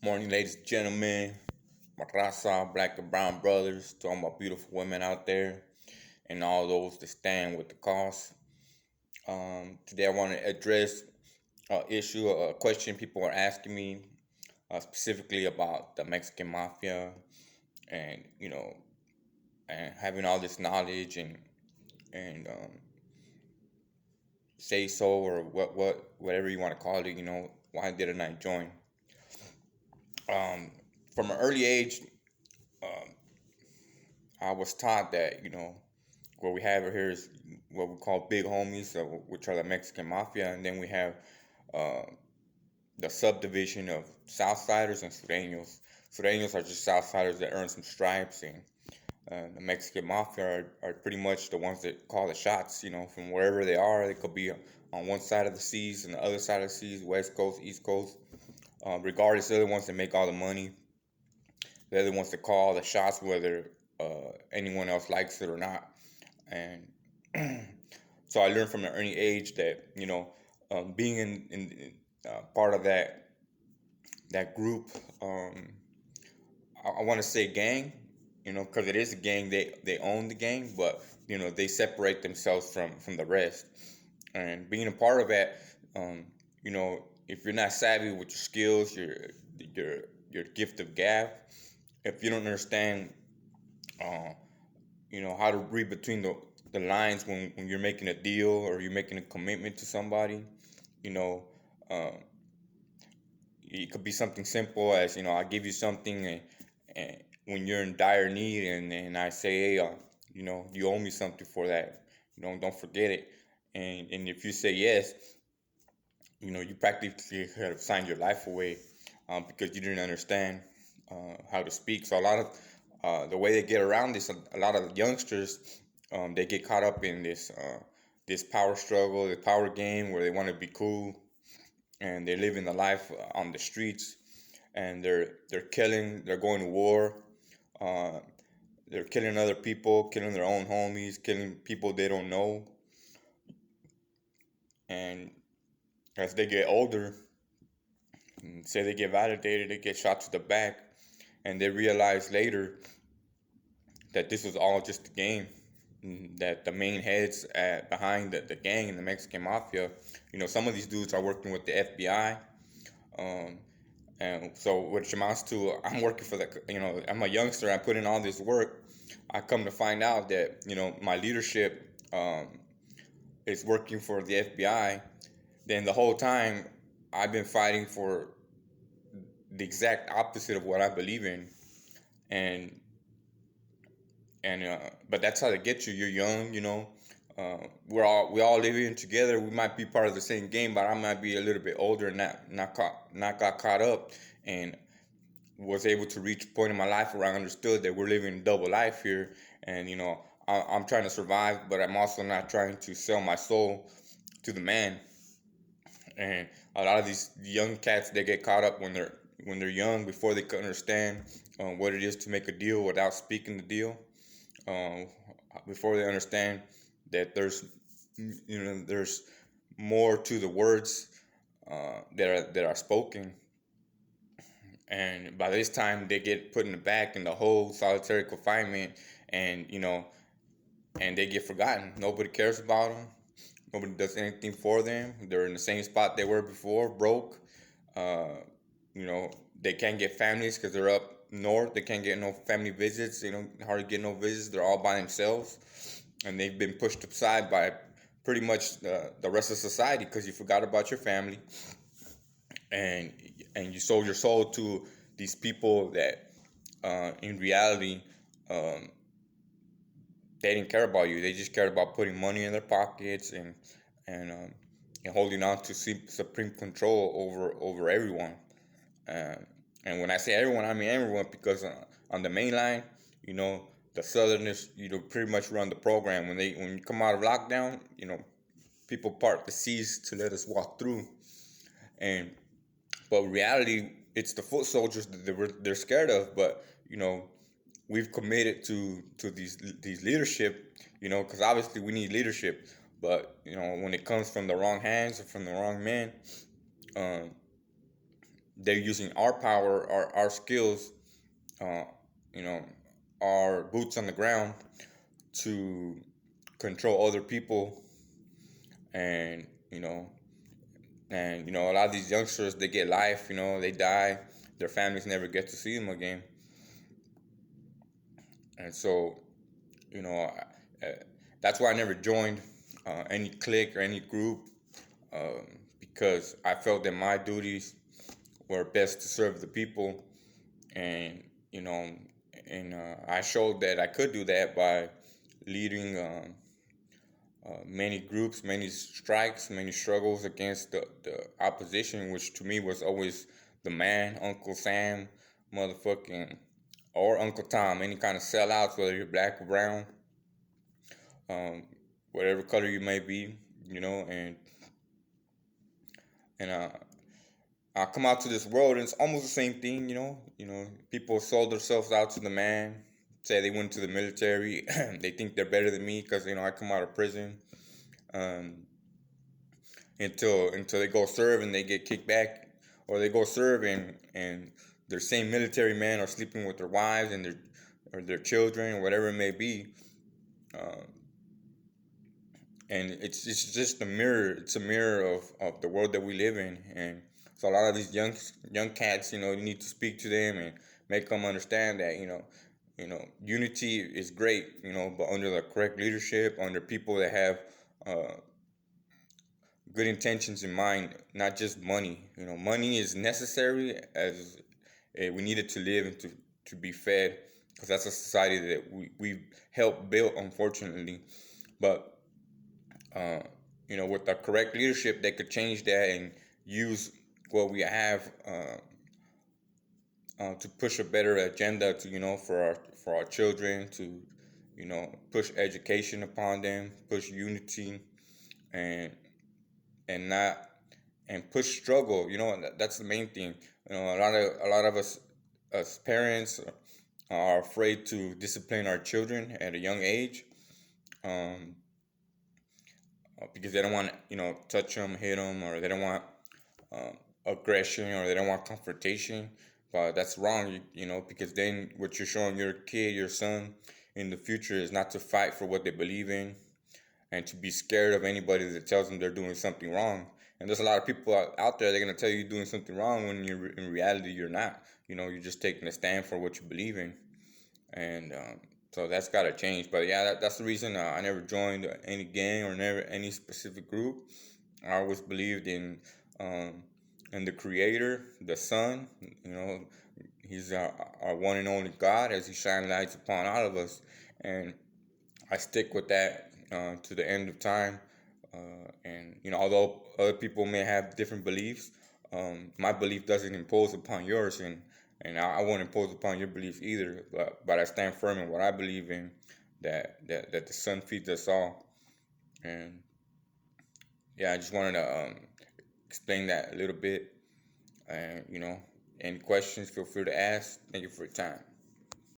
Morning, ladies and gentlemen, my raza, black and brown brothers, to all my beautiful women out there, and all those that stand with the cause. Today, I want to address an issue, a question people are asking me, specifically about the Mexican mafia, and and having all this knowledge and say so or whatever you want to call it. Why didn't I join? Um, from an early age, um, I was taught that what we have here is what we call big homies, which are the Mexican mafia, and then we have uh, the subdivision of Southsiders and Sureños. Sureños are just Southsiders that earn some stripes, and the Mexican mafia are pretty much the ones that call the shots. From wherever they are, they could be on one side of the seas and the other side of the seas, West Coast, East Coast. Regardless, they're the ones that make all the money. They're the ones that call all the shots, whether anyone else likes it or not. And so I learned from an early age that being in part of that group. I want to say gang, because it is a gang. They own the gang, but they separate themselves from the rest. And being a part of that, if you're not savvy with your skills, your your gift of gab, if you don't understand, uh, how to read between the lines when you're making a deal or you're making a commitment to somebody. you know uh, it could be something simple as I give you something, and when you're in dire need, and I say, hey, you owe me something for that. Don't forget it. And if you say yes, you practically have signed your life away, because you didn't understand how to speak. So a lot of the way they get around this, a lot of the youngsters, they get caught up in this power struggle, the power game, where they want to be cool, and they're living the life on the streets, and they're going to war, uh, they're killing other people, killing their own homies, killing people they don't know. And as they get older, and say they get validated, they get shot to the back, and they realize later that this was all just a game. That the main heads behind the gang and the Mexican mafia, some of these dudes are working with the FBI. Um, and so, which amounts to, I'm working for I'm a youngster, I put in all this work. I come to find out that, my leadership is working for the FBI. Then the whole time, I've been fighting for the exact opposite of what I believe in. And but that's how they get you. You're young, we all living together. We might be part of the same game, but I might be a little bit older and not got caught up, and was able to reach a point in my life where I understood that we're living a double life here. And I'm trying to survive, but I'm also not trying to sell my soul to the man. And a lot of these young cats, they get caught up when they're young, before they can understand what it is to make a deal without speaking the deal, um, before they understand that there's more to the words that are spoken. And by this time, they get put in the back in the whole solitary confinement, and and they get forgotten. Nobody cares about them. Nobody does anything for them. They're in the same spot they were before, broke. Uh, you know, they can't get families because they're up north. They can't get no family visits. They don't hardly get no visits. They're all by themselves, and they've been pushed aside by pretty much the rest of society, because you forgot about your family, and you sold your soul to these people that, in reality, um, they didn't care about you. They just cared about putting money in their pockets, and and holding on to supreme control over everyone. Um, and when I say everyone, I mean everyone, because on the main line, you know, the Southerners, pretty much run the program. When you come out of lockdown, people part the seas to let us walk through. And but reality, it's the foot soldiers that they're scared of. But we've committed to these leadership, because obviously we need leadership. But when it comes from the wrong hands or from the wrong men, um, they're using our power, our skills, uh, you know, our boots on the ground to control other people, and a lot of these youngsters, they get life, they die, their families never get to see them again. And so, you know, uh, that's why I never joined any clique or any group, because I felt that my duties were best to serve the people, and you know, I showed that I could do that by leading many groups, many strikes, many struggles against the opposition, which to me was always the man, Uncle Sam, motherfucking, or Uncle Tom, any kind of sellouts, whether you're black or brown, um, whatever color you may be, and I come out to this world and it's almost the same thing, people sold themselves out to the man, say they went to the military, they think they're better than me because I come out of prison. Um, until they go serve and they get kicked back, or they go serve and their same military men are sleeping with their wives and their children, or whatever it may be. Uh, and it's just a mirror. It's a mirror of the world that we live in. And so a lot of these young cats, you need to speak to them and make them understand that unity is great, but under the correct leadership, under people that have good intentions in mind, not just money. Money is necessary, as we need it to live and to be fed, because that's a society that we helped build, unfortunately. But with the correct leadership, they could change that and use what we have to push a better agenda to for our children, to push education upon them, push unity, and not and push struggle. That's the main thing. A lot of us as parents are afraid to discipline our children at a young age, um, because they don't want to touch them, hit them, or they don't want um, aggression, or they don't want confrontation. But that's wrong, because then what you're showing your kid, your son, in the future is not to fight for what they believe in, and to be scared of anybody that tells them they're doing something wrong. And there's a lot of people out there, they're going to tell you you're doing something wrong when in reality you're not. You're just taking a stand for what you believe in. And so that's got to change. But yeah, that's the reason I never joined any gang or never any specific group. I always believed um, in the Creator, the Son. He's our one and only God, as He shines lights upon all of us. And I stick with that to the end of time. And although other people may have different beliefs, my belief doesn't impose upon yours, and I won't impose upon your beliefs either. But I stand firm in what I believe in, that the sun feeds us all. And yeah, I just wanted to explain that a little bit. And any questions, feel free to ask. Thank you for your time.